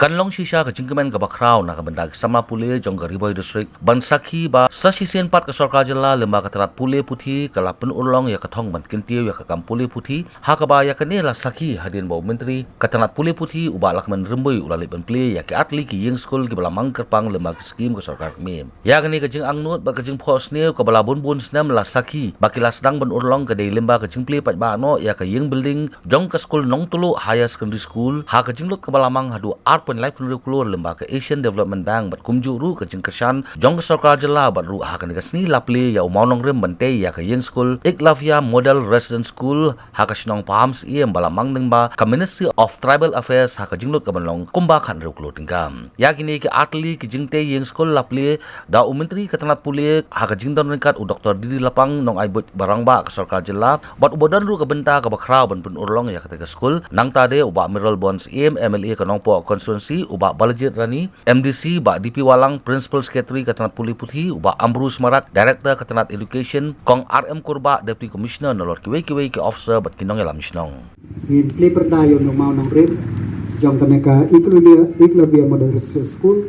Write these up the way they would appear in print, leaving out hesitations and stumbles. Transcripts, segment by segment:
Kanlong shisha ka jingkaman ka bakraw na kabandag sama pule jong ka Riboy District Bansakhi ba sa sisian pat ka sarkar jala lemba ka tarat pule puthi kala penulong ya kathong ban kintiu ya ka kam pule puthi ha ka ba ya ka nela sakhi hadin bau menteri ka tarat pule puthi uba lakman remboi ulali ban ple ya ka atli ki yeng skul ki bala mangkerpang lemba ka skim ka sarkar mem ya ka ni ka jing angnut ba ka jing phos ne ka bala bun snam la sakhi ba kila sedang ban urlong ka dei lemba ka jing ple pat ba no ya ka yeng building jong ka skul nong tulu higher secondary school ha ka jing lut ka bala mang hadu life keluar lembaga Asian Development Bank bat kumjuru ke jengkesan jong ke sarkar jela bat ru ha kan sni laple ya umaunong rem bante ya ke yeng school Iklavia Model Resident School ha ka snong paham si em balamang neng ba ke Ministry of Tribal Affairs ha ka jinglut ke banlong kumba khan ru klo tingkam ya kini ke atli ke jingte yeng school laple da menteri ke tanat pule ha ka jingdon ringkat u Dr. Didi Lapang nong ai barang ba ke sarkar jela bat ubodan ru ke benta ke bakrau ban pun urlong ya ke school nang tade uba Mineral Bonds MLA ke nong po uba Balajit Rani, MDC ba DP Walang, Principal Secretary Katanat Puli Puthi, uba Ambrus Marat, Director Katanat Education, Kong RM Kurba, Deputy Commissioner nolor kiwe-kiwe ke officer bat kinong yalam misnong. Ngin kliper dayo ng maunang rin, jong kaneka Iklavia Model Resident School,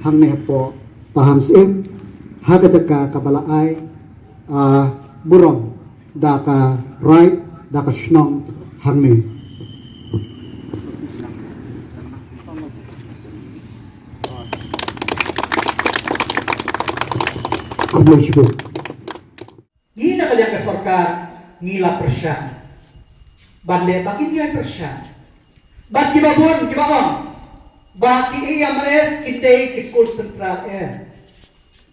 hang nepo paham sim, hakajaka kabalaay, burong, daka right, daka snong, hang ne. Ini kalian ke sarkar ngila persyang. Bande bagi dia persyang. Bagi babon, gimana? Bagi iya mares kita ke school sentral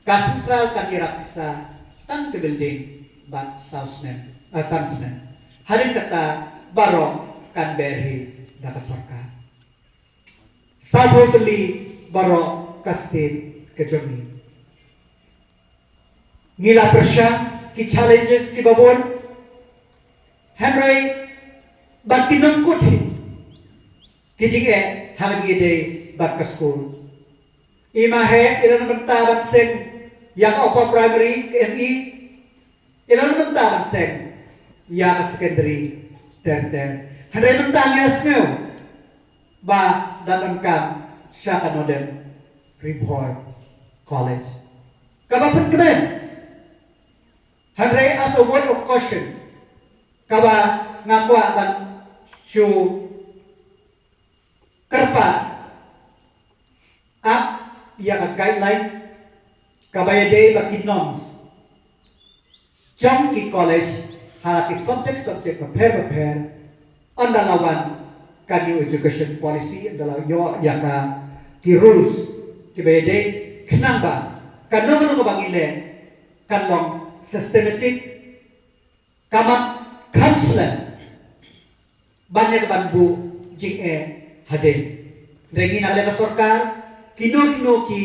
Ka sentral kan iraksa tang ke building bat Southnet, Sunsnet. Hari kata barong kan berhi dak sarkar. Sabotli barong kastin ke jami. Ngila persyang ki challenges ki babon Henry bat kinangkut ki jige hagi de bat ka school imahe ilan benta bat seng yang upper primary ME ilan benta bat seng yang secondary terter Henry benta ngasnyo ba dalam kam syaka modern Riboy College kabapan kemen Henry as a word of caution, kaba ngakwa ban syu kerpa up yang guideline kaba day baki norms. Jom ki college halaki subject prepare andalawan ka new education policy adalah yo yaka ki rules ki bede kenamba kanong bangile kanlong systematic kamak counselor banyak banbu jing haden rengi na le sarkar kino ki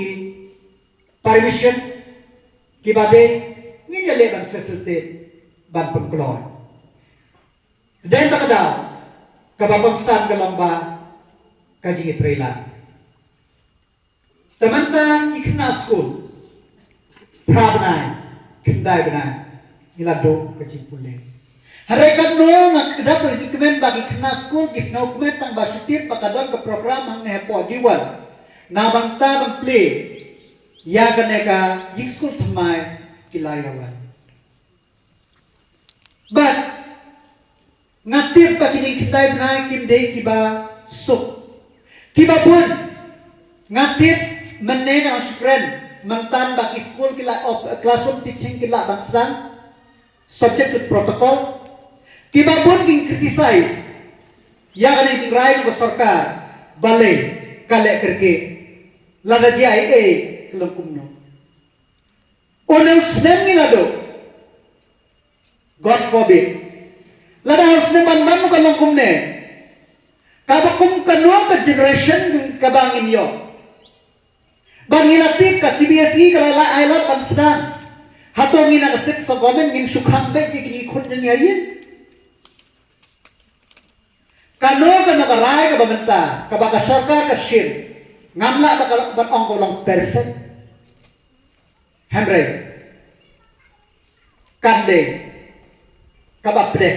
permission ki bade ngin le ban facilitate ban pengkeluar dan takada kababagsan kalamba kaji trailer teman-teman ikna school prabnai kendai benar ilado kecimpule harekan no ngakdap di kemen bagi kena school gis no kemen tang basutir pakadon ke program ang nepo diwan na bangta bang play ya kaneka yik school thamai kilayawan but ngatir pakini kendai benar kimdei kiba suk kiba pun ngatir menena friend mentan bagi school kila classroom teaching kila bangsang subject to protocol kiba pun king criticize ya kali king rai ko sarkar balai kale kerke lada JIA kelam kumno onang snem ni lado God forbid lada harus neman man ko kelam kumne kabakum kanwa ka generation ng kabangin yo Banginatip ka CBSE kalala aylat pansedang. Hato ngina ka six so government ngin sukhang be kini ikut niya yin. Kano ka nakaray ka bamenta ka baka sarkar ka shim. Ngamla ba ang lang perfect. Henry. Kande. Kabapde.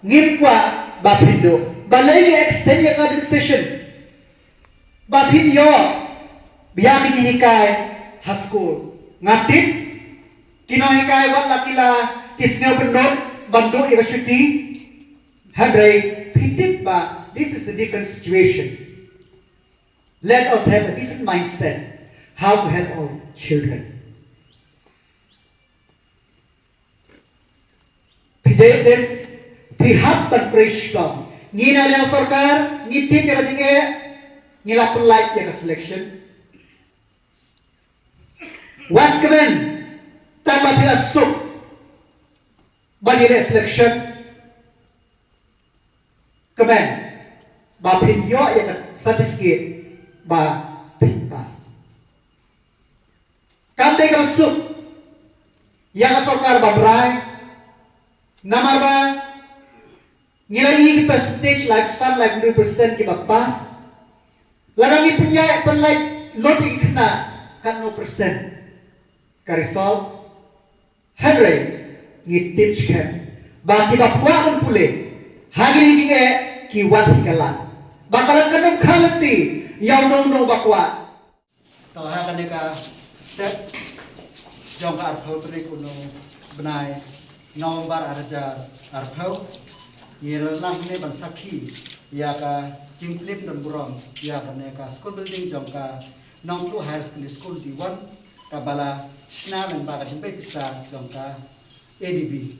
ngim kwa ba phindo ba legi extend academic session ba phin yo biya ki hikai high school ngatip kino hikai wat lakila kisneu pendok bandung university habre phitip ba. This is a different situation. Let us have a different mindset how to help our children. Pihak dan presiden ngina yang sorkar ngitip ya katinge ngila pelai ya ke selection wan kemen tambah bila sub bagi selection kemen ba pin yo ya ke certificate ba pin pass kamde ke sub yang sorkar ba berai Namar ba nilai percentage like some like 100% ki pass. Larang ipunya pen like lot ikna kan 0% ka result. Hadre ni tips kan. Ba ki ba puan pule. Hagri jinge ki wat hikalan. Bakalan kanong khalati yaw no bakwa. Tawahan ka step jong ka artho tri kuno benai November arja arthau yelang ne ban sakhi ya ka jingklip dan burom ya ka ne ka school building jong ka nonglu higher school di 1 ka bala sna dan ba ka jimpe pisa jong ka ADB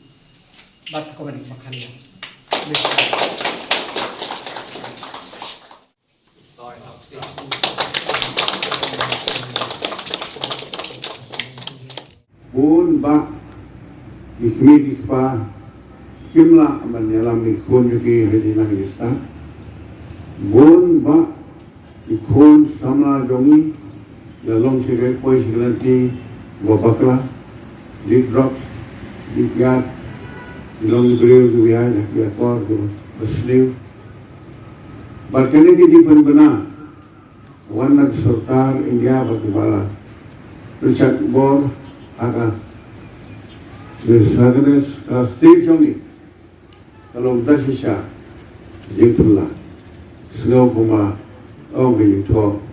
bat komenik makhalia Bun ba Ismi kispa kimla menyelam ikon yuki hedina hista. Bun ba ikon sama jongi dalam sigai pois gelanti wabakla deep drop deep yard dalam beliau juga ya kor bersliu. Barkene ki di benar warna sertar India bagi bala Richard Bor agak Desagnes stage only. Kalau dah sisa, jitulah. Snow kuma, oh gitu,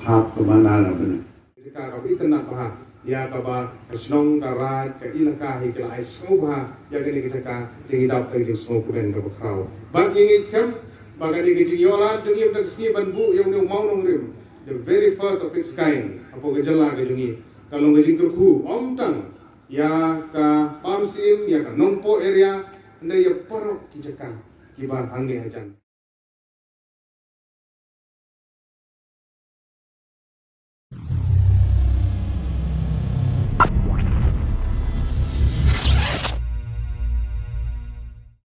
hak kemana lah benar. Jika kau itu nak bah, ya kau bah senang karat, kau ilang kah hiklah snow bah, ya kini kita kah tinggi dapat tinggi snow kuben berkau. Bagi ini sekarang, bagi ini kita yola, jadi yang ski banbu yang ni mau nongrim, the very first of its kind. Apa gejala kejungi, kalau ngejing kerku, tang. Ya ka pamsim ya ka nompo area ndai ya porok kijaka kiba hangi hajan